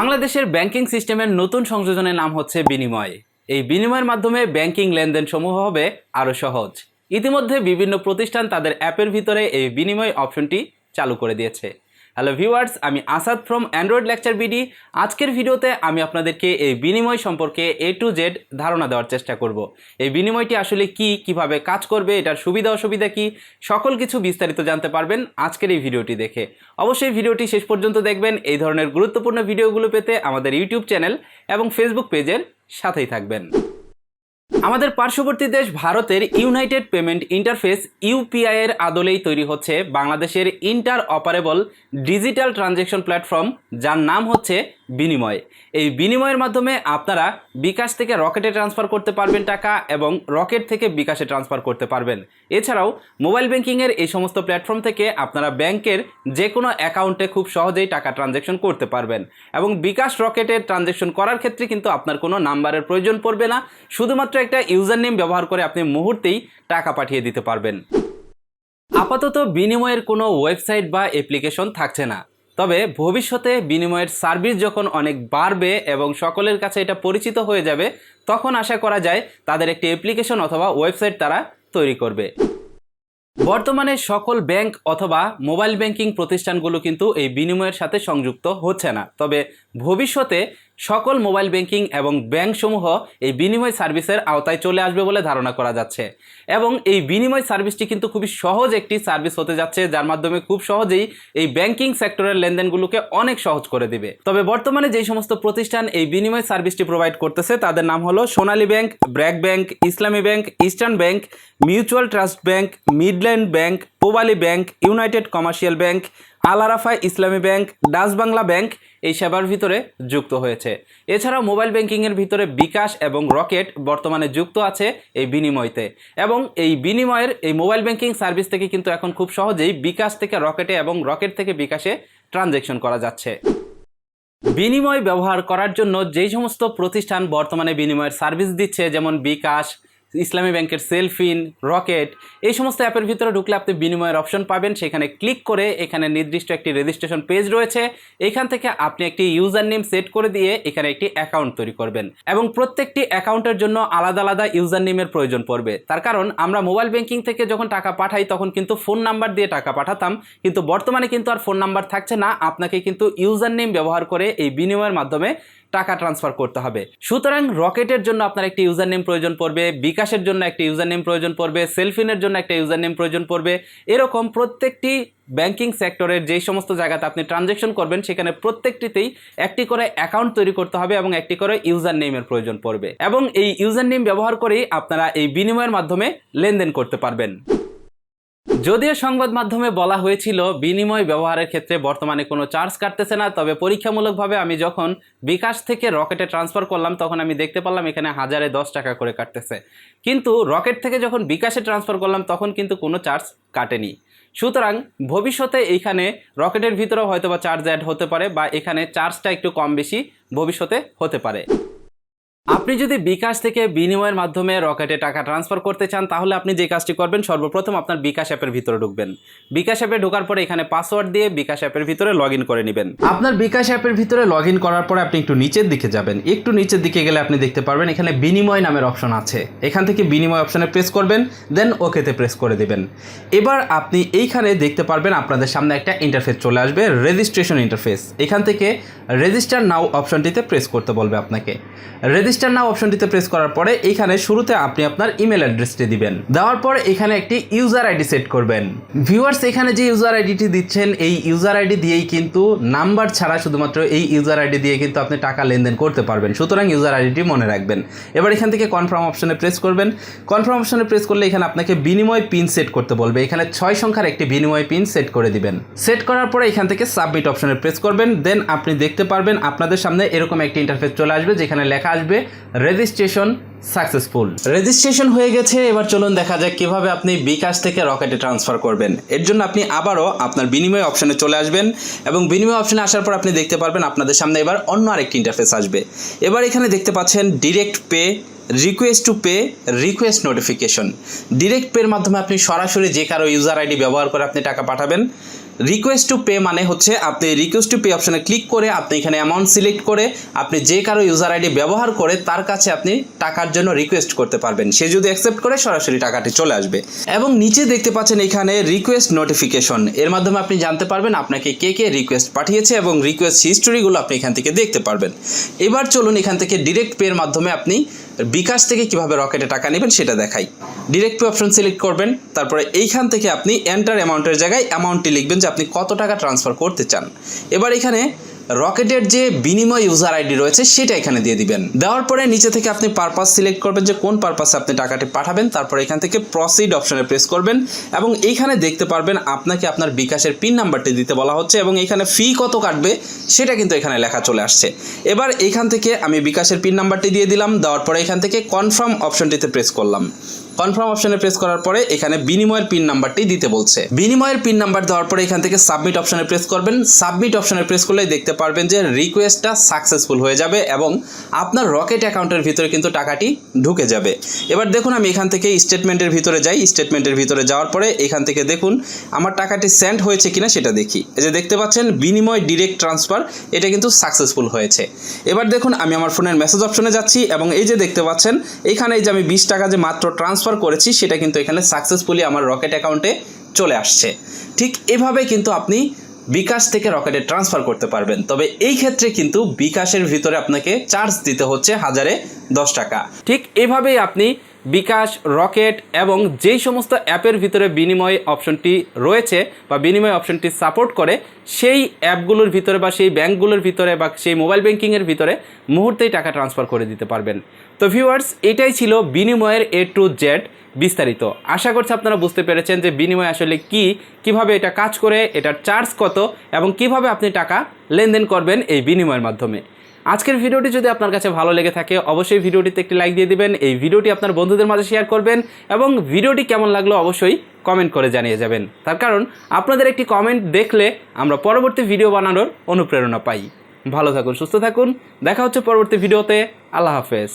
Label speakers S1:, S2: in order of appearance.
S1: বাংলাদেশের ব্যাংকিং সিস্টেমের নতুন সংযোজনের নাম হচ্ছে বিনিময়। এই বিনিময়ের মাধ্যমে ব্যাংকিং লেনদেন সমূহ হবে আরও সহজ। ইতিমধ্যে বিভিন্ন প্রতিষ্ঠান তাদের অ্যাপের ভিতরে এই বিনিময় অপশনটি চালু করে দিয়েছে। হ্যালো ভিউয়ার্স, আমি Asad from Android lecture BD. আজকের ভিডিওতে আমি আপনাদেরকে এই বিনিময় সম্পর্কে A to Z ধারণা দেওয়ার চেষ্টা করব। এই বিনিময়টি আসলে কি, কিভাবে কাজ করবে, এটার সুবিধা অসুবিধা কি, সকল কিছু বিস্তারিত জানতে পারবেন আজকের এই ভিডিওটি দেখে। অবশ্যই ভিডিওটি শেষ পর্যন্ত দেখবেন। এই ধরনের গুরুত্বপূর্ণ ভিডিওগুলো পেতে আমাদের ইউটিউব চ্যানেল এবং ফেসবুক পেজের সাথেই থাকবেন। আমাদের পার্শ্ববর্তী দেশ ভারতের ইউনাইটেড পেমেন্ট ইন্টারফেস ইউপিআই এর আদলেই তৈরি হচ্ছে বাংলাদেশের inter operable digital transaction platform, যার নাম হচ্ছে বিনিময়। এই বিনিময়ের মাধ্যমে আপনারা বিকাশ থেকে রকেটে ট্রান্সফার করতে পারবেন টাকা, এবং রকেট থেকে বিকাশে ট্রান্সফার করতে পারবেন। এছাড়াও মোবাইল ব্যাংকিংয়ের এই সমস্ত প্ল্যাটফর্ম থেকে আপনারা ব্যাংকের যে কোনো অ্যাকাউন্টে খুব সহজেই টাকা ট্রানজ্যাকশন করতে পারবেন, এবং বিকাশ রকেটে ট্রানজ্যাকশন করার ক্ষেত্রে কিন্তু আপনার কোনো নাম্বারের প্রয়োজন পড়বে না। শুধুমাত্র একটা ইউজার নেম ব্যবহার করে আপনি মুহূর্তেই টাকা পাঠিয়ে দিতে পারবেন। আপাতত বিনিময়ের কোনো ওয়েবসাইট বা অ্যাপ্লিকেশন থাকছে না, তবে ভবিষ্যতে বিনিময়ের সার্ভিস যখন অনেক বাড়বে এবং সকলের কাছে এটা পরিচিত হয়ে যাবে, তখন আশা করা যায় তাদের একটি অ্যাপ্লিকেশন অথবা ওয়েবসাইট তারা তৈরি করবে। বর্তমানে সকল ব্যাংক অথবা মোবাইল ব্যাংকিং প্রতিষ্ঠানগুলো কিন্তু এই বিনিময়ের সাথে সংযুক্ত হচ্ছে না, তবে ভবিষ্যতে সকল মোবাইল ব্যাংকিং এবং ব্যাংকসমূহ এই বিনিময় সার্ভিসের আওতায় চলে আসবে বলে ধারণা করা যাচ্ছে। এবং এই বিনিময় সার্ভিসটি কিন্তু খুবই সহজ একটি সার্ভিস হতে যাচ্ছে, যার মাধ্যমে খুব সহজেই এই ব্যাংকিং সেক্টরের লেনদেনগুলোকে অনেক সহজ করে দিবে। তবে বর্তমানে যেই সমস্ত প্রতিষ্ঠান এই বিনিময় সার্ভিসটি প্রোভাইড করতেছে তাদের নাম হলো Sonali Bank, BRAC Bank, Islami Bank, Eastern Bank, Mutual Trust Bank, Midland Bank, Pubali Bank, United Commercial Bank, Al Arafah Islami Bank, Dutch Bangla bank এই সেবার ভিতরে যুক্ত হয়েছে। এছাড়াও মোবাইল ব্যাংকিংয়ের ভিতরে বিকাশ এবং রকেট বর্তমানে যুক্ত আছে এই বিনিময়তে, এবং এই বিনিময়ের এই মোবাইল ব্যাংকিং সার্ভিস থেকে কিন্তু এখন খুব সহজেই বিকাশ থেকে রকেটে এবং রকেট থেকে বিকাশে ট্রানজ্যাকশন করা যাচ্ছে। বিনিময় ব্যবহার করার জন্য যেই সমস্ত প্রতিষ্ঠান বর্তমানে বিনিময়ের সার্ভিস দিচ্ছে, যেমন বিকাশ, ইসলামী ব্যাংকের সেলফিন, রকেট, এই সমস্ত অ্যাপের ভিতরে ঢুকলে আপনি বিনিময়ের অপশন পাবেন। সেখানে ক্লিক করে এখানে নির্দিষ্ট একটি রেজিস্ট্রেশন পেজ রয়েছে, এখান থেকে আপনি একটি ইউজার নেম সেট করে দিয়ে এখানে একটি অ্যাকাউন্ট তৈরি করবেন, এবং প্রত্যেকটি অ্যাকাউন্টের জন্য আলাদা আলাদা ইউজার নেমের প্রয়োজন পড়বে। তার কারণ আমরা মোবাইল ব্যাংকিং থেকে যখন টাকা পাঠাই তখন কিন্তু ফোন নাম্বার দিয়ে টাকা পাঠাতাম, কিন্তু বর্তমানে কিন্তু আর ফোন নাম্বার থাকছে না, আপনাকে কিন্তু ইউজার নেম ব্যবহার করে এই বিনিময়ের মাধ্যমে টাকা ট্রান্সফার করতে হবে। সুতরাং রকেটের জন্য আপনার একটি ইউজার নেম প্রয়োজন পড়বে, বিকাশের জন্য একটি ইউজার নেম প্রয়োজন পড়বে, সেলফিনের জন্য একটা ইউজার নেম প্রয়োজন পড়বে। এরকম প্রত্যেকটি ব্যাংকিং সেক্টরের যেই সমস্ত জায়গাতে আপনি ট্রানজ্যাকশন করবেন সেখানে প্রত্যেকটিতেই একটি করে অ্যাকাউন্ট তৈরি করতে হবে এবং একটি করে ইউজার নেমের প্রয়োজন পড়বে, এবং এই ইউজার নেম ব্যবহার করেই আপনারা এই বিনিময়ের মাধ্যমে লেনদেন করতে পারবেন। যদিও সংবাদ মাধ্যমে বলা হয়েছিল বিনিময় ব্যবহারের ক্ষেত্রে বর্তমানে কোনো চার্জ কাটতেছে না, তবে পরীক্ষামূলকভাবে আমি যখন বিকাশ থেকে রকেটে ট্রান্সফার করলাম তখন আমি দেখতে পারলাম এখানে 1010 টাকা করে কাটতেছে, কিন্তু রকেট থেকে যখন বিকাশে ট্রান্সফার করলাম তখন কিন্তু কোনো চার্জ কাটেনি। সুতরাং ভবিষ্যতে এইখানে রকেটের ভিতরেও হয়তো বা চার্জ অ্যাড হতে পারে, বা এখানে চার্জটা একটু কম বেশি ভবিষ্যতে হতে পারে। আপনি যদি বিকাশ থেকে বিনিময়ের মাধ্যমে রকেটে টাকা ট্রান্সফার করতে চান, তাহলে আপনি যে কাজটি করবেন, সর্বপ্রথম আপনার বিকাশ অ্যাপের ভিতরে ঢুকবেন। বিকাশ অ্যাপে ঢোকার পরে এখানে পাসওয়ার্ড দিয়ে বিকাশ অ্যাপের ভিতরে লগ ইন করে নেবেন। আপনার বিকাশ অ্যাপের ভিতরে লগ ইন করার পরে আপনি একটু নিচের দিকে যাবেন। একটু নিচের দিকে গেলে আপনি দেখতে পারবেন এখানে বিনিময় নামের অপশন আছে, এখান থেকে বিনিময় অপশনে প্রেস করবেন, দেন ওকেতে প্রেস করে দেবেন। এবার আপনি এইখানে দেখতে পারবেন আপনাদের সামনে একটা ইন্টারফেস চলে আসবে, রেজিস্ট্রেশন ইন্টারফেস। এখান থেকে রেজিস্টার নাও অপশনটিতে প্রেস করতে বলবে আপনাকে। রেজিস্টার নাও অপশনটিতে প্রেস করার পরে এইখানে শুরুতে আপনি আপনার ইমেল অ্যাড্রেসটি দিবেন। দেওয়ার পর এখানে একটি ইউজার আইডি সেট করবেন। ভিউয়ার্স, এখানে যে ইউজার আইডিটি দিচ্ছেন এই ইউজার আইডি দিয়েই কিন্তু নাম্বার ছাড়া শুধুমাত্র এই ইউজার আইডি দিয়ে কিন্তু আপনি টাকা লেনদেন করতে পারবেন, সুতরাং ইউজার আইডিটি মনে রাখবেন। এবার এখান থেকে কনফার্ম অপশনে প্রেস করবেন। কনফার্ম অপশনে প্রেস করলে এখানে আপনাকে বিনিময় পিন সেট করতে বলবে, এখানে 6 সংখ্যার একটি বিনিময় পিন সেট করে দিবেন। সেট করার পরে এখান থেকে সাবমিট অপশনে প্রেস করবেন, দেন আপনি দেখতে পারবেন আপনাদের সামনে এরকম একটি ইন্টারফেস চলে আসবে, যেখানে লেখা আসবে রেজিস্ট্রেশন সাকসেসফুল। রেজিস্ট্রেশন হয়ে গেছে। এবার চলুন দেখা যাক কিভাবে আপনি বিকাশ থেকে রকেটে ট্রান্সফার করবেন। এর জন্য আপনি আবারও আপনার বিনিময় অপশনে চলে আসবেন, এবং বিনিময় অপশনে আসার পর আপনি দেখতে পারবেন আপনাদের সামনে এবার অন্য আরেকটি ইন্টারফেস আসবে। এবার এখানে দেখতে পাচ্ছেন direct pay, request to pay, request notification. Direct পের মাধ্যমে আপনি সরাসরি যে কারো ইউজার আইডি ব্যবহার করে আপনি টাকা পাঠাবেন। রিকোয়েস্ট টু পে মানে হচ্ছে আপনি রিকোয়েস্ট টু পে অপশনে ক্লিক করে আপনি এখানে অ্যামাউন্ট সিলেক্ট করে আপনি যে কারো ইউজার আইডি ব্যবহার করে তার কাছে আপনি টাকার জন্য রিকোয়েস্ট করতে পারবেন। সে যদি অ্যাকসেপ্ট করে সরাসরি টাকাটি চলে আসবে। এবং নিচে দেখতে পাচ্ছেন এখানে রিকোয়েস্ট নোটিফিকেশন, এর মাধ্যমে আপনি জানতে পারবেন আপনাকে কে কে রিকোয়েস্ট পাঠিয়েছে এবং রিকোয়েস্ট হিস্টোরিগুলো আপনি এখান থেকে দেখতে পারবেন। এবার চলুন এখান থেকে ডিরেক্ট পের মাধ্যমে আপনি বিকাশ থেকে কিভাবে রকেটে টাকা নেবেন সেটা দেখাই। ডিরেক্ট পে অপশন সিলেক্ট করবেন, তারপরে এইখান থেকে আপনি এন্টার অ্যামাউন্টের জায়গায় অ্যামাউন্টটি লিখবেন যে আপনি কত টাকা ট্রান্সফার করতে চান। এবার এখানে রকেটের যে বিনিময় ইউজার আইডি রয়েছে সেটা এখানে দিয়ে দিবেন। দেওয়ার পরে নিচে থেকে আপনি পারপাস সিলেক্ট করবেন যে কোন পারপাসে আপনি টাকাটি পাঠাবেন। তারপরে এখান থেকে প্রসিড অপশনে প্রেস করবেন এবং এইখানে দেখতে পারবেন আপনাকে আপনার বিকাশের পিন নাম্বারটি দিতে বলা হচ্ছে এবং এখানে ফি কত কাটবে সেটা কিন্তু এখানে লেখা চলে আসছে। এবার এইখান থেকে আমি বিকাশের পিন নাম্বারটি দিয়ে দিলাম। দেওয়ার পরে এখান থেকে কনফার্ম অপশনটিতে প্রেস করলাম। কনফার্ম অপশনে প্রেস করার পরে এখানে বিনিময়ের পিন নাম্বারটি দিতে বলছে। বিনিময়ের পিন নাম্বার দেওয়ার পরে এখান থেকে সাবমিট অপশনে প্রেস করবেন। সাবমিট অপশনে প্রেস করলেই দেখতে পারবেন যে রিকোয়েস্টটা সাকসেসফুল হয়ে যাবে এবং আপনার রকেট অ্যাকাউন্টের ভিতরে কিন্তু টাকাটি ঢুকে যাবে। এবার দেখুন আমি এখান থেকে স্টেটমেন্টের ভিতরে যাই। স্টেটমেন্টের ভিতরে যাওয়ার পরে এখান থেকে দেখুন আমার টাকাটি সেন্ড হয়েছে কিনা সেটা দেখি। এই যে দেখতে পাচ্ছেন বিনিময় ডিরেক্ট ট্রান্সফার, এটা কিন্তু সাকসেসফুল হয়েছে। এবার দেখুন আমি আমার ফোনের মেসেজ অপশনে যাচ্ছি এবং এই যে দেখতে পাচ্ছেন এখানে এই যে আমি 20 টাকা যে মাত্র ট্রান্সফার করেছি সেটা কিন্তু এখানে সাকসেসফুলি আমার রকেট অ্যাকাউন্টে চলে আসছে। ঠিক এভাবে কিন্তু আপনি বিকাশ থেকে রকেটে ট্রান্সফার করতে পারবেন। তবে এই ক্ষেত্রে কিন্তু বিকাশের ভিতরে আপনাকে চার্জ দিতে হচ্ছে 1010 টাকা। ঠিক এভাবেই আপনি বিকাশ, রকেট এবং যেই সমস্ত অ্যাপের ভিতরে বিনিময় অপশনটি রয়েছে বা বিনিময় অপশনটি সাপোর্ট করে সেই অ্যাপগুলোর ভিতরে বা সেই ব্যাঙ্কগুলোর ভিতরে বা সেই মোবাইল ব্যাঙ্কিংয়ের ভিতরে মুহূর্তেই টাকা ট্রান্সফার করে দিতে পারবেন। তো ভিউয়ার্স, এটাই ছিল বিনিময়ের A to Z বিস্তারিত। আশা করছি আপনারা বুঝতে পেরেছেন যে বিনিময় আসলে কি, কিভাবে এটা কাজ করে, এটার চার্জ কত এবং কিভাবে আপনি টাকা লেনদেন করবেন এই বিনিময়ের মাধ্যমে। আজকের ভিডিওটি যদি আপনার কাছে ভালো লেগে থাকে অবশ্যই ভিডিওটিতে একটি লাইক দিয়ে দিবেন, এই ভিডিওটি আপনার বন্ধুদের মাঝে শেয়ার করবেন এবং ভিডিওটি কেমন লাগলো অবশ্যই কমেন্ট করে জানিয়ে যাবেন। তার কারণ আপনাদের একটি কমেন্ট দেখলে আমরা পরবর্তী ভিডিও বানানোর অনুপ্রেরণা পাই। ভালো থাকুন, সুস্থ থাকুন, দেখা হচ্ছে পরবর্তী ভিডিওতে। আল্লাহ হাফেজ।